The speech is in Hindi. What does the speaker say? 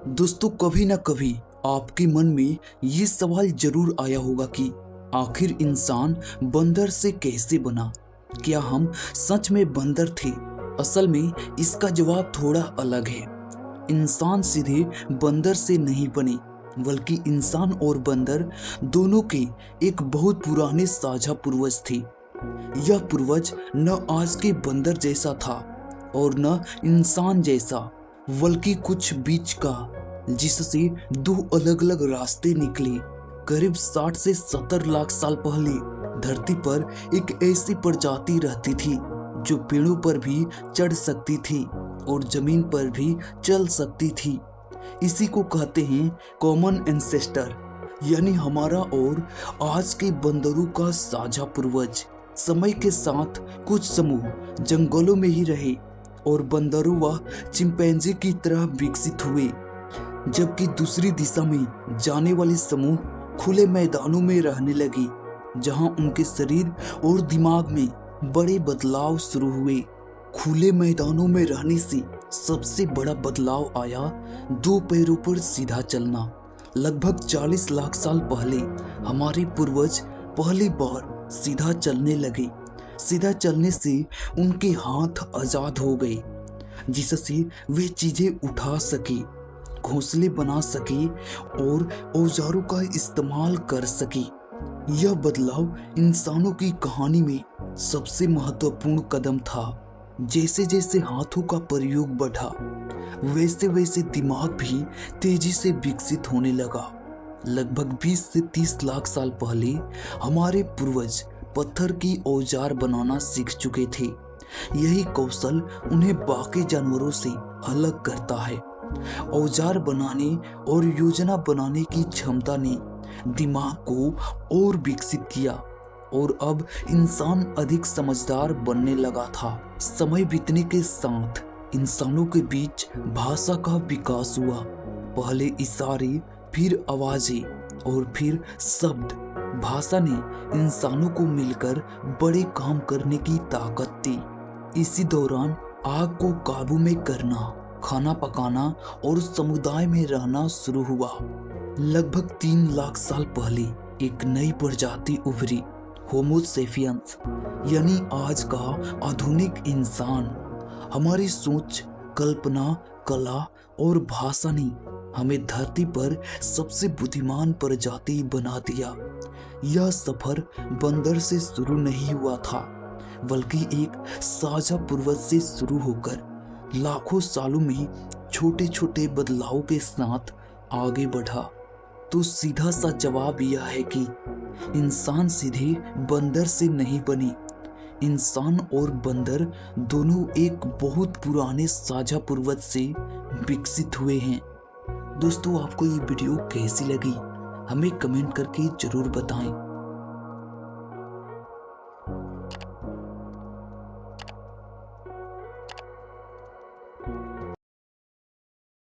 दोस्तों, कभी ना कभी आपके मन में ये सवाल जरूर आया होगा कि आखिर इंसान बंदर से कैसे बना। क्या हम सच में बंदर थे? असल में इसका जवाब थोड़ा अलग है। इंसान सीधे बंदर से नहीं बने, बल्कि इंसान और बंदर दोनों के एक बहुत पुराने साझा पूर्वज थे। यह पूर्वज न आज के बंदर जैसा था और न इंसान जैसा, बल्कि कुछ बीच का, जिससे दो अलग अलग रास्ते निकले। करीब 60 से 70 लाख साल पहले धरती पर एक ऐसी प्रजाति रहती थी जो पेड़ों पर भी चढ़ सकती थी और जमीन पर भी चल सकती थी। इसी को कहते हैं कॉमन एंसेस्टर, यानी हमारा और आज के बंदरों का साझा पूर्वज। समय के साथ कुछ समूह जंगलों में ही रहे और बंदरों व चिंपैंजी की तरह विकसित हुए, जबकि दूसरी दिशा में जाने वाले समूह खुले मैदानों में रहने लगे, जहां उनके शरीर और दिमाग में बड़े बदलाव शुरू हुए। खुले मैदानों में रहने से सबसे बड़ा बदलाव आया दो पैरों पर सीधा चलना। लगभग 40 लाख साल पहले हमारे पूर्वज पहली बार सीधा चलने लगे। सीधा चलने से उनके हाथ आजाद हो गए, जिससे वे चीजें उठा सके, घोंसले बना सके और औजारों का इस्तेमाल कर सके। यह बदलाव इंसानों की कहानी में सबसे महत्वपूर्ण कदम था। जैसे जैसे हाथों का प्रयोग बढ़ा, वैसे वैसे दिमाग भी तेजी से विकसित होने लगा। लगभग 20 से 30 लाख साल पहले हमारे पूर्वज पत्थर की औजार बनाना सीख चुके थे। यही कौशल उन्हें बाकी जानवरों से अलग करता है। औजार बनाने और योजना बनाने की क्षमता ने दिमाग को और विकसित किया और अब इंसान अधिक समझदार बनने लगा था। समय बीतने के साथ इंसानों के बीच भाषा का विकास हुआ। पहले इशारे, फिर आवाजें और फिर शब्द। भाषा ने इंसानों को मिलकर बड़े काम करने की ताकत दी। इसी दौरान आग को काबू में करना, खाना पकाना और समुदाय में रहना शुरू हुआ। लगभग 3 लाख साल पहले एक नई प्रजाति उभरी, होमो सेपियंस, यानी आज का आधुनिक इंसान। हमारी सोच, कल्पना, कला और भाषा ने हमें धरती पर सबसे बुद्धिमान प्रजाति बना दिया। यह सफर बंदर से शुरू नहीं हुआ था, बल्कि एक साझा पूर्वज से शुरू होकर लाखों सालों में छोटे छोटे बदलावों के साथ आगे बढ़ा। तो सीधा सा जवाब यह है कि इंसान सीधे बंदर से नहीं बने। इंसान और बंदर दोनों एक बहुत पुराने साझा पूर्वज से विकसित हुए हैं। दोस्तों, आपको ये वीडियो कैसी लगी हमें कमेंट करके जरूर बताएं।